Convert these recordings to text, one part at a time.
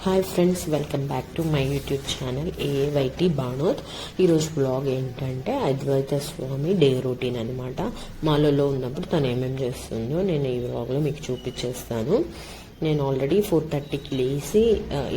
Hi friends, welcome back to my YouTube channel AYT Banoth. ఈరోజు blog ఏంటంటే అద్వైత స్వామి day routine అనమాట. మాలలో ఉన్నప్పుడు తను ఏమేమి చేస్తుందో నేను ఈ బ్లాగ్లో మీకు చూపించేస్తాను. నేను ఆల్రెడీ 4:30కి లేచి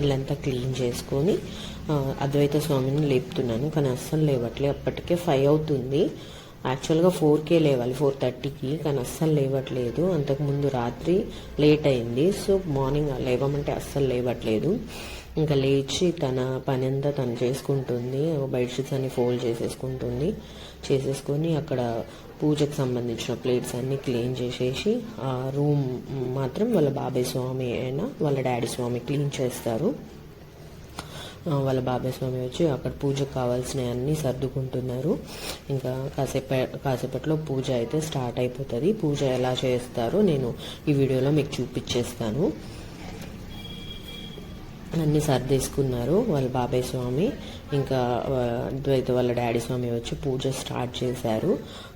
ఇల్లంతా క్లీన్ చేసుకొని అద్వైత స్వామిని లేపుతున్నాను, కానీ అస్సలు లేవట్లే. అప్పటికే 5 అవుతుంది. యాక్చువల్గా 4కే లేవాలి, 4:30కి, కానీ అస్సలు లేవట్లేదు. అంతకుముందు రాత్రి లేట్ అయింది, సో మార్నింగ్ లేవమంటే అస్సలు లేవట్లేదు. ఇంకా లేచి తన పని అంతా తను చేసుకుంటుంది. బెడ్షీట్స్ అన్ని ఫోల్డ్ చేసేసుకొని అక్కడ పూజకు సంబంధించిన ప్లేట్స్ అన్నీ క్లీన్ చేసేసి ఆ రూమ్ మాత్రం వాళ్ళ బాబాయ్ స్వామి అయినా వాళ్ళ డాడీ స్వామి క్లీన్ చేస్తారు. వాళ్ళ బాబాయ్ స్వామి వచ్చి అక్కడ పూజకు కావాల్సినవి అన్నీ సర్దుకుంటున్నారు. ఇంకా కాసేపట్లో పూజ అయితే స్టార్ట్ అయిపోతుంది. పూజ ఎలా చేస్తారో నేను ఈ వీడియోలో మీకు చూపించేస్తాను. అన్నీ సర్దేసుకున్నారు వాళ్ళ బాబాయ్ స్వామి. ఇంకా అద్వైత వాళ్ళ డాడీ స్వామి వచ్చి పూజ స్టార్ట్ చేశారు.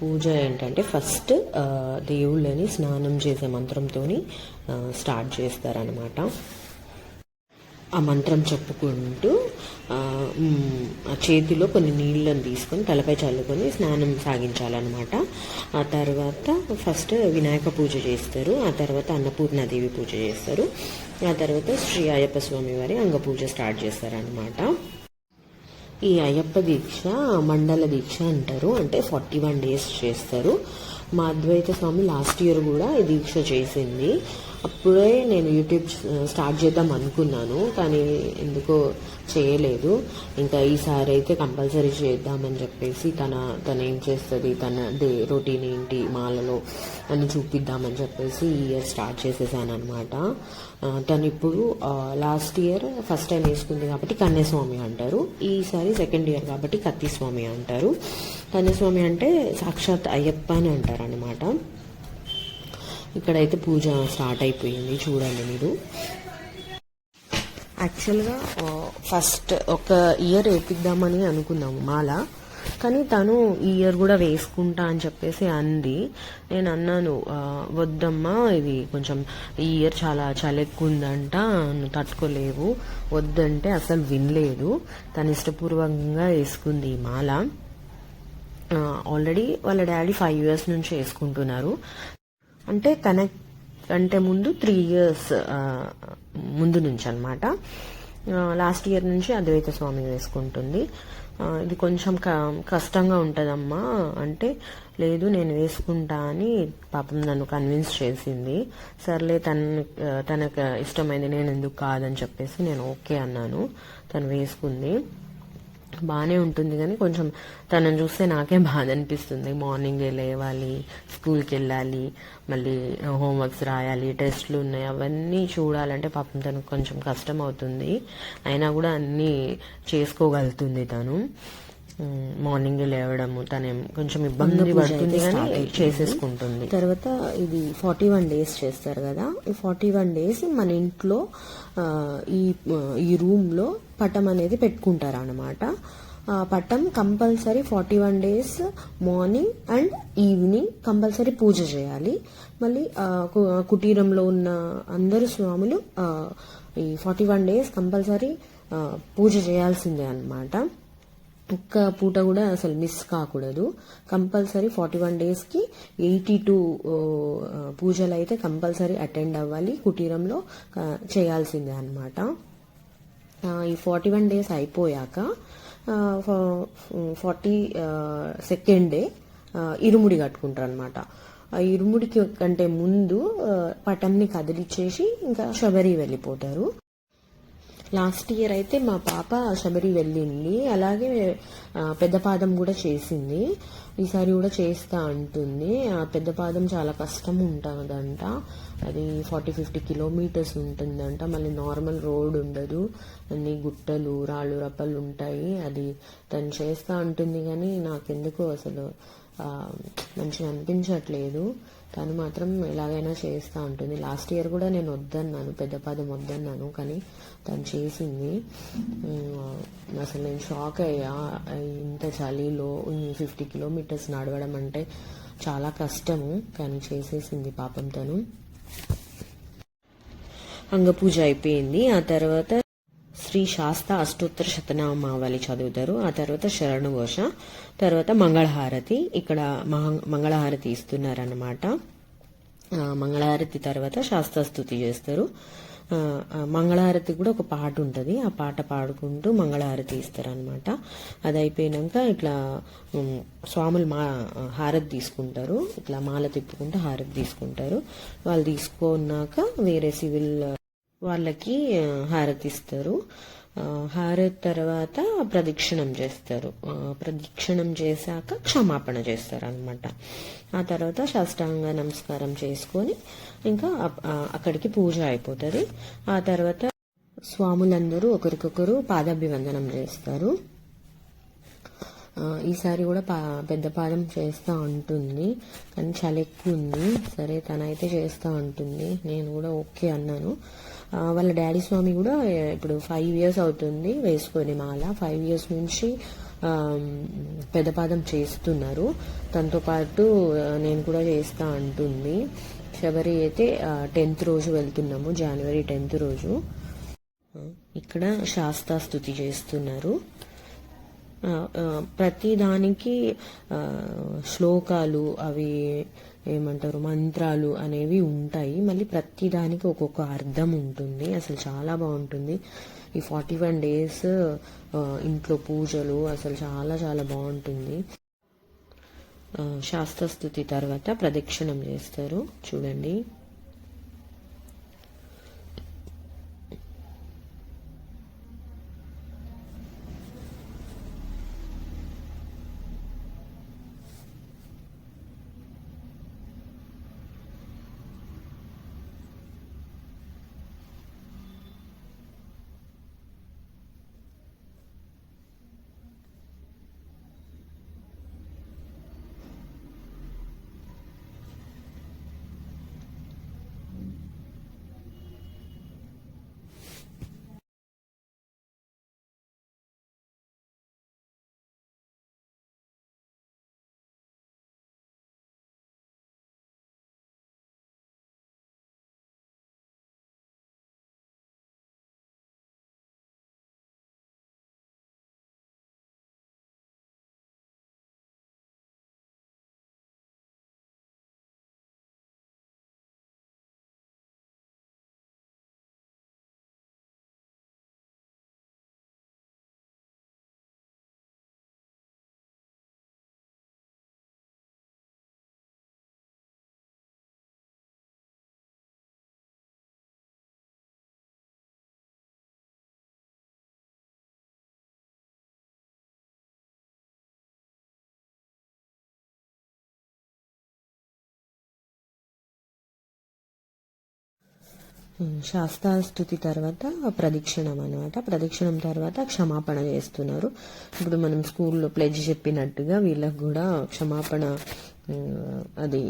పూజ ఏంటంటే ఫస్ట్ దేవుళ్ళని స్నానం చేసే మంత్రంతో స్టార్ట్ చేస్తారనమాట. ఆ మంత్రం చెప్పుకుంటూ చేతిలో కొన్ని నీళ్ళని తీసుకొని తలపై చల్లుకొని స్నానం సాగించాలన్నమాట. ఆ తర్వాత ఫస్ట్ వినాయక పూజ చేస్తారు, ఆ తర్వాత అన్నపూర్ణాదేవి పూజ చేస్తారు, ఆ తర్వాత శ్రీ అయ్యప్ప స్వామి వారి అంగ పూజ స్టార్ట్ చేస్తారనమాట. ఈ అయ్యప్ప దీక్ష మండల దీక్ష అంటారు, అంటే 41 days చేస్తారు. మా అద్వైత స్వామి లాస్ట్ ఇయర్ కూడా ఈ దీక్ష చేసింది. అప్పుడే నేను యూట్యూబ్ స్టార్ట్ చేద్దాం అనుకున్నాను, కానీ ఎందుకో చేయలేదు. ఇంకా ఈసారి అయితే కంపల్సరీ చేద్దామని చెప్పేసి తన ఏం చేస్తుంది, తన రొటీన్ ఏంటి మాలలో అని చూపిద్దామని చెప్పేసి ఈ ఇయర్ స్టార్ట్ చేసేసాను అనమాట. తను ఇప్పుడు లాస్ట్ ఇయర్ ఫస్ట్ టైం వేసుకుంది కాబట్టి కన్యస్వామి అంటారు, ఈసారి సెకండ్ ఇయర్ కాబట్టి కత్తిస్వామి అంటారు. కన్యస్వామి అంటే సాక్షాత్ అయ్యప్ప అని అంటారు అనమాట. ఇక్కడైతే పూజ స్టార్ట్ అయిపోయింది, చూడండి మీరు. యాక్చువల్గా ఫస్ట్ ఒక ఇయర్ వేపిద్దామని అనుకున్నాము మాల, కానీ తను ఈ ఇయర్ కూడా వేసుకుంటా అని చెప్పేసి అంది. నేను అన్నాను, వద్దమ్మా, ఇది కొంచెం ఈ ఇయర్ చాలా చలి ఎక్కువ ఉందంట, నువ్వు తట్టుకోలేవు, వద్దంటే అసలు వినలేదు. తను ఇష్టపూర్వకంగా వేసుకుంది ఈ మాల. ఆల్రెడీ వాళ్ళ డాడీ 5 years నుంచి వేసుకుంటున్నారు, అంటే తనకంటే ముందు 3 years ముందు నుంచి అనమాట. లాస్ట్ ఇయర్ నుంచి అద్వైత స్వామి వేసుకుంటుంది. ఇది కొంచెం కష్టంగా ఉంటుందమ్మా అంటే, లేదు నేను వేసుకుంటా అని పాపం నన్ను కన్విన్స్ చేసింది. సర్లే, తనకు ఇష్టమైంది, నేను ఎందుకు కాదని చెప్పేసి నేను ఓకే అన్నాను. తను వేసుకుంది, బాగానే ఉంటుంది. కానీ కొంచెం తనని చూస్తే నాకే బాధ అనిపిస్తుంది. మార్నింగే లేవాలి, స్కూల్కి వెళ్ళాలి, మళ్ళీ హోంవర్క్స్ రాయాలి, టెస్ట్లు ఉన్నాయి, అవన్నీ చూడాలంటే పాపం తనకు కొంచెం కష్టం అవుతుంది. అయినా కూడా అన్నీ చేసుకోగలుగుతుంది తను. మార్నింగ్ లేవడము తనేం కొంచెం ఇబ్బంది పడుతుంది, కానీ చేసేసుకుంటుంది. తర్వాత ఇది 41 days చేస్తారు కదా, ఈ 41 days మన ఇంట్లో ఈ రూమ్ లో పటం అనేది పెట్టుకుంటారు అనమాట. ఆ పటం compulsory 41 days morning and evening compulsory పూజ చేయాలి. మళ్ళీ కుటీరంలో ఉన్న అందరు స్వాములు ఈ 41 days కంపల్సరీ పూజ చేయాల్సిందే అనమాట. ఒక్క పూట కూడా అసలు మిస్ కాకూడదు. కంపల్సరీ 41 daysకి 82 పూజలు అయితే కంపల్సరీ అటెండ్ అవ్వాలి, కుటీరంలో చేయాల్సిందే అనమాట. ఈ 41 days అయిపోయాక 42nd day ఇరుముడి కట్టుకుంటారు అనమాట. ఆ ఇరుముడికి కంటే ముందు పటంని కదిలిచ్చేసి ఇంకా శబరి వెళ్ళిపోతారు. లాస్ట్ ఇయర్ అయితే మా పాప శబరి వెళ్ళింది, అలాగే పెద్ద పాదం కూడా చేసింది. ఈసారి కూడా చేస్తా అంటుంది. ఆ పెద్ద పాదం చాలా కష్టం ఉంటుందంట, అది 40-50 kilometers ఉంటుందంట. మళ్ళీ నార్మల్ రోడ్ ఉండదు, అన్ని గుట్టలు రాళ్ళు రప్పలు ఉంటాయి. అది తను చేస్తా అంటుంది, కానీ నాకెందుకు అసలు మంచిగా అనిపించట్లేదు. తను మాత్రం ఎలాగైనా చేస్తూ ఉంటుంది. లాస్ట్ ఇయర్ కూడా నేను వద్దన్నాను, పెద్ద పాదం వద్దన్నాను, కానీ తను చేసింది. అసలు నేను షాక్ అయ్యా. ఇంత చలిలో 50 kilometers నడవడం అంటే చాలా కష్టము, కానీ చేసేసింది పాపం తను. అంగ పూజ అయిపోయింది. ఆ తర్వాత శ్రీ శాస్త అష్టోత్తర శతనామావళి చదువుతారు. ఆ తర్వాత శరణుఘోష, తర్వాత మంగళహారతి. ఇక్కడ మంగళహారతి ఇస్తున్నారన్నమాట. మంగళహారతి తర్వాత శాస్త్రస్తుతి చేస్తారు. మంగళహారతి కూడా ఒక పాట ఉంటుంది, ఆ పాట పాడుకుంటూ మంగళహారతి ఇస్తారనమాట. అది అయిపోయినాక ఇట్లా స్వాములు హారతి తీసుకుంటారు, ఇట్లా మాల తిప్పుకుంటూ హారతి తీసుకుంటారు. వాళ్ళు తీసుకున్నాక వేరే సివిల్ వాళ్ళకి హారతి ఇస్తారు. హారతి తర్వాత ప్రదక్షిణం చేస్తారు. ప్రదక్షిణం చేశాక క్షమాపణ చేస్తారు అనమాట. ఆ తర్వాత సాష్టాంగ నమస్కారం చేసుకొని ఇంకా అక్కడికి పూజ అయిపోతుంది. ఆ తర్వాత స్వాములందరూ ఒకరికొకరు పాదాభివందనం చేస్తారు. ఈసారి కూడా పెద్ద పాదం చేస్తూ ఉంటుంది, కానీ చాలా ఎక్కువ ఉంది. సరే తనైతే చేస్తూ ఉంటుంది, నేను కూడా ఓకే అన్నాను. వాళ్ళ డాడీ స్వామి కూడా ఇప్పుడు 5 years అవుతుంది వేసుకొని మాల. 5 years నుంచి పెద్ద పాదం చేస్తున్నారు. తనతో పాటు నేను కూడా చేస్తా అంటుంది. శబరి అయితే 10th రోజు వెళ్తున్నాము, January 10th రోజు. ఇక్కడ శాస్త్రస్తుతి చేస్తున్నారు. ప్రతి దానికి శ్లోకాలు, అవి ఏమంటారు మంత్రాలు అనేవి ఉంటాయి. మళ్ళీ ప్రతి దానికి ఒక్కొక్క అర్థం ఉంటుంది. అసలు చాలా బాగుంటుంది. ఈ 41 days ఇంట్లో పూజలు అసలు చాలా చాలా బాగుంటుంది. శాస్త్రస్తుతి తర్వాత ప్రదక్షిణం చేస్తారు చూడండి. శాస్త్రస్తుతి తర్వాత ప్రదక్షిణం అనమాట. ప్రదక్షిణం తర్వాత క్షమాపణ చేస్తున్నారు. ఇప్పుడు మనం స్కూల్లో ప్లెడ్జ్ చెప్పినట్టుగా వీళ్ళకి కూడా క్షమాపణ, అది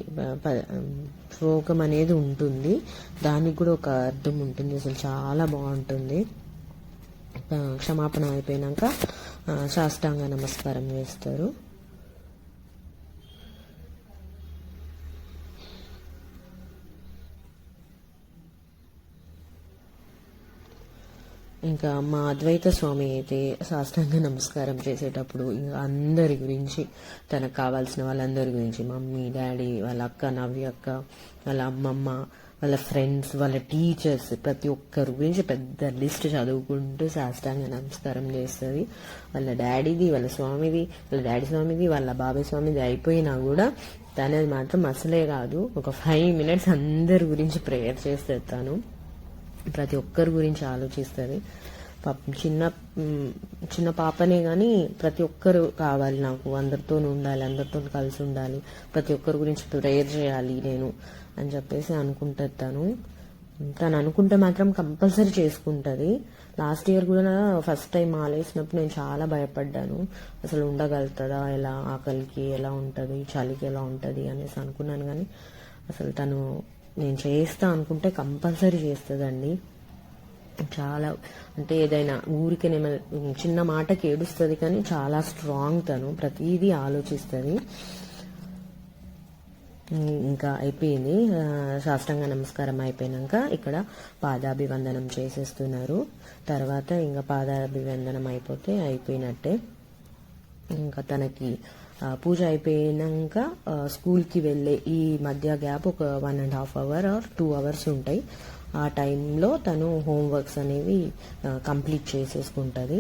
శ్లోకం అనేది ఉంటుంది. దానికి కూడా ఒక అర్థం ఉంటుంది. అసలు చాలా బాగుంటుంది. క్షమాపణ అయిపోయినాక సాష్టాంగ నమస్కారం చేస్తారు. ఇంకా మా అద్వైత స్వామి అయితే సాష్టాంగ నమస్కారం చేసేటప్పుడు ఇంకా అందరి గురించి, తనకు కావాల్సిన వాళ్ళందరి గురించి, మమ్మీ, డాడీ, వాళ్ళ అక్క నవ్య అక్క, వాళ్ళ అమ్మమ్మ, వాళ్ళ ఫ్రెండ్స్, వాళ్ళ టీచర్స్, ప్రతి ఒక్కరి గురించి పెద్ద లిస్ట్ చదువుకుంటూ సాష్టాంగ నమస్కారం చేస్తుంది. వాళ్ళ డాడీది, వాళ్ళ స్వామిది, వాళ్ళ డాడీ స్వామిది, వాళ్ళ బాబాయ్ స్వామిది అయిపోయినా కూడా తనది మాత్రం అసలే కాదు, ఒక 5 minutes అందరి గురించి ప్రేయర్ చేస్తుంది. తను ప్రతి ఒక్కరి గురించి ఆలోచిస్తుంది. చిన్న పాపనే కానీ ప్రతి ఒక్కరు కావాలి నాకు, అందరితో ఉండాలి, అందరితో కలిసి ఉండాలి, ప్రతి ఒక్కరి గురించి ప్రేయర్ చేయాలి నేను అని చెప్పేసి అనుకుంటుంది. తను అనుకుంటే మాత్రం కంపల్సరీ చేసుకుంటుంది. లాస్ట్ ఇయర్ కూడా ఫస్ట్ టైం ఆలేసినప్పుడు నేను చాలా భయపడ్డాను. అసలు ఉండగలుగుతుందా, ఎలా ఆకలికి ఎలా ఉంటుంది, చలికి ఎలా ఉంటుంది అనేసి అనుకున్నాను. కానీ అసలు తను నేను చేస్తా అనుకుంటే కంపల్సరీ చేస్తుందండి. చాలా అంటే ఏదైనా ఊరికి చిన్న మాటకి ఏడుస్తుంది, కానీ చాలా స్ట్రాంగ్. తను ప్రతిదీ ఆలోచిస్తుంది. ఇంకా అయిపోయింది. సాష్టాంగ నమస్కారం అయిపోయినాక ఇక్కడ పాదాభివందనం చేసేస్తున్నారు. తర్వాత ఇంకా పాదాభివందనం అయిపోతే అయిపోయినట్టే. ఇంకా తనకి పూజ అయిపోయినాక స్కూల్కి వెళ్ళే ఈ మధ్య గ్యాప్ ఒక 1.5 అవర్ ఆర్ 2 అవర్స్ ఉంటాయి. ఆ టైంలో తను హోంవర్క్స్ అనేవి కంప్లీట్ చేసేసుకుంటుంది.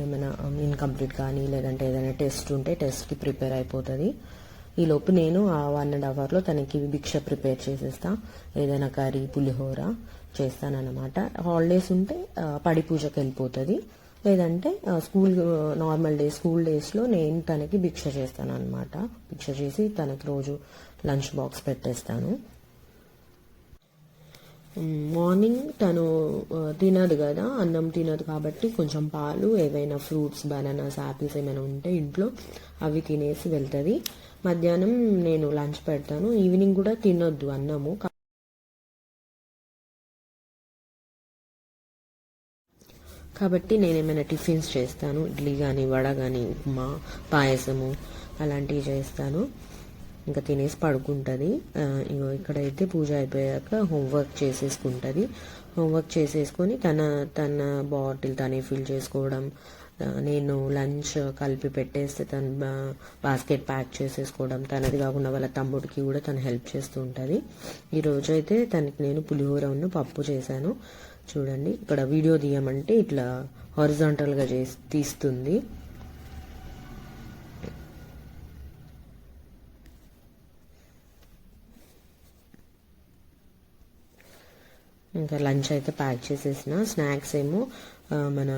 ఏమైనా ఇన్కంప్లీట్ కానీ లేదంటే ఏదైనా టెస్ట్ ఉంటే టెస్ట్కి ప్రిపేర్ అయిపోతుంది. ఈలోపు నేను ఆ 1.5 అవర్లో తనకి భిక్ష ప్రిపేర్ చేసేస్తా. ఏదైనా కర్రీ పులిహోర చేస్తానన్నమాట. హాలిడేస్ ఉంటే పడి పూజకి వెళ్ళిపోతుంది. లేదంటే స్కూల్ డేస్లో నేను తనకి భిక్ష చేస్తాను అనమాట. భిక్ష చేసి తనకి రోజు లంచ్ బాక్స్ పెట్టేస్తాను. మార్నింగ్ తను తినదు కదా, అన్నం తినదు కాబట్టి కొంచెం పాలు, ఏవైనా ఫ్రూట్స్, బనానాస్, యాపిల్స్ ఏమైనా ఉంటే ఇంట్లో అవి తినేసి వెళ్తుంది. మధ్యాహ్నం నేను లంచ్ పెడతాను. ఈవినింగ్ కూడా తినొద్దు అన్నము. కాబట్టి నేను ఏమైనా టిఫిన్స్ చేస్తాను. ఇడ్లీ కానీ, వడ కానీ, ఉప్మా, పాయసము అలాంటివి చేస్తాను. ఇంకా తినేసి పడుకుంటుంది. ఇక్కడైతే పూజ అయిపోయాక హోంవర్క్ చేసేసుకుంటుంది. హోంవర్క్ చేసేసుకొని తన బాటిల్ తనే ఫిల్ చేసుకోవడం, నేను లంచ్ కలిపి పెట్టేస్తే తను బాస్కెట్ ప్యాక్ చేసేసుకోవడం, తనది కాకుండా వాళ్ళ తమ్ముడికి కూడా తను హెల్ప్ చేస్తూ ఉంటుంది. ఈరోజు అయితే తనకి నేను పులిహోర ఉన్న పప్పు చేశాను. చూడండి, ఇక్కడ వీడియో తీయమంటే ఇట్లా హారిజాంటల్గా తీస్తుంది. ఇంకా లంచ్ అయితే ప్యాక్ చేసేసిన. స్నాక్స్ ఏమో మన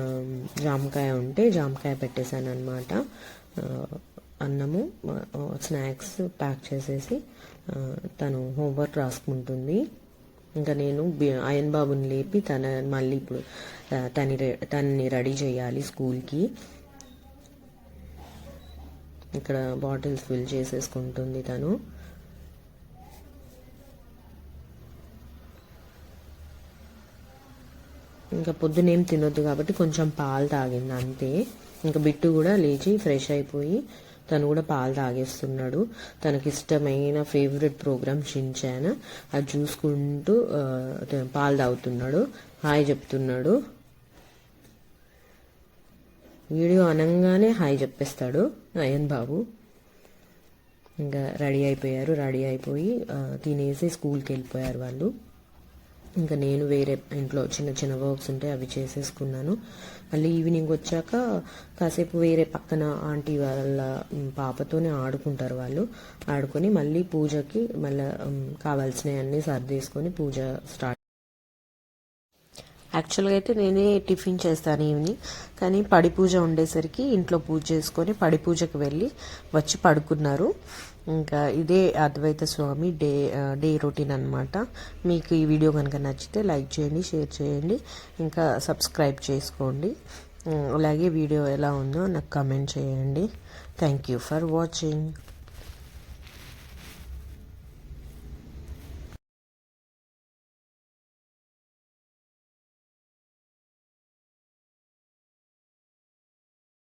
జామకాయ ఉంటే జామకాయ పెట్టేశాను అనమాట. అన్నము, స్నాక్స్ ప్యాక్ చేసేసి తను హోంవర్క్ రాసుకుంటుంది. ఇంకా నేను అయన్ బాబుని లేపి మళ్ళీ ఇప్పుడు తనని రెడీ చేయాలి స్కూల్కి. ఇక్కడ బాటిల్స్ ఫిల్ చేసేసుకుంటుంది తను. ఇంకా పొద్దునేం తినొద్దు కాబట్టి కొంచెం పాలు తాగింది అంతే. ఇంకా బిట్టు కూడా లేచి ఫ్రెష్ అయిపోయి తను కూడా పాలు తాగేస్తున్నాడు. తనకి ఇష్టమైన ఫేవరెట్ ప్రోగ్రామ్ షిన్చాన్, అది చూసుకుంటూ పాలు తాగుతున్నాడు. హాయ్ చెప్తున్నాడు. వీడియో అనగానే హాయ్ చెప్పేస్తాడు అయన్ బాబు. ఇంకా రెడీ అయిపోయి తినేసి స్కూల్కి వెళ్ళిపోయారు వాళ్ళు. ఇంకా నేను వేరే ఇంట్లో చిన్న చిన్న వర్క్స్ ఉంటే అవి చేసేసుకున్నాను. మళ్ళీ ఈవినింగ్ వచ్చాక కాసేపు వేరే పక్కన ఆంటీ వాళ్ళ పాపతోనే ఆడుకుంటారు వాళ్ళు. ఆడుకొని మళ్ళీ పూజకి మళ్ళీ కావాల్సినవన్నీ సర్దేసుకొని పూజ స్టార్ట్. యాక్చువల్గా అయితే నేనే టిఫిన్ చేస్తాను ఈవినింగ్, కానీ పడి పూజ ఉండేసరికి ఇంట్లో పూజ చేసుకొని పడి పూజకి వెళ్ళి వచ్చి పడుకున్నారు. ఇంకా ఇదే అద్వైత స్వామి డే రొటీన్ అనమాట. మీకు ఈ వీడియో కనుక నచ్చితే లైక్ చేయండి, షేర్ చేయండి, ఇంకా సబ్స్క్రైబ్ చేసుకోండి. అలాగే వీడియో ఎలా ఉందో నాకు కమెంట్ చేయండి. Thank you for watching.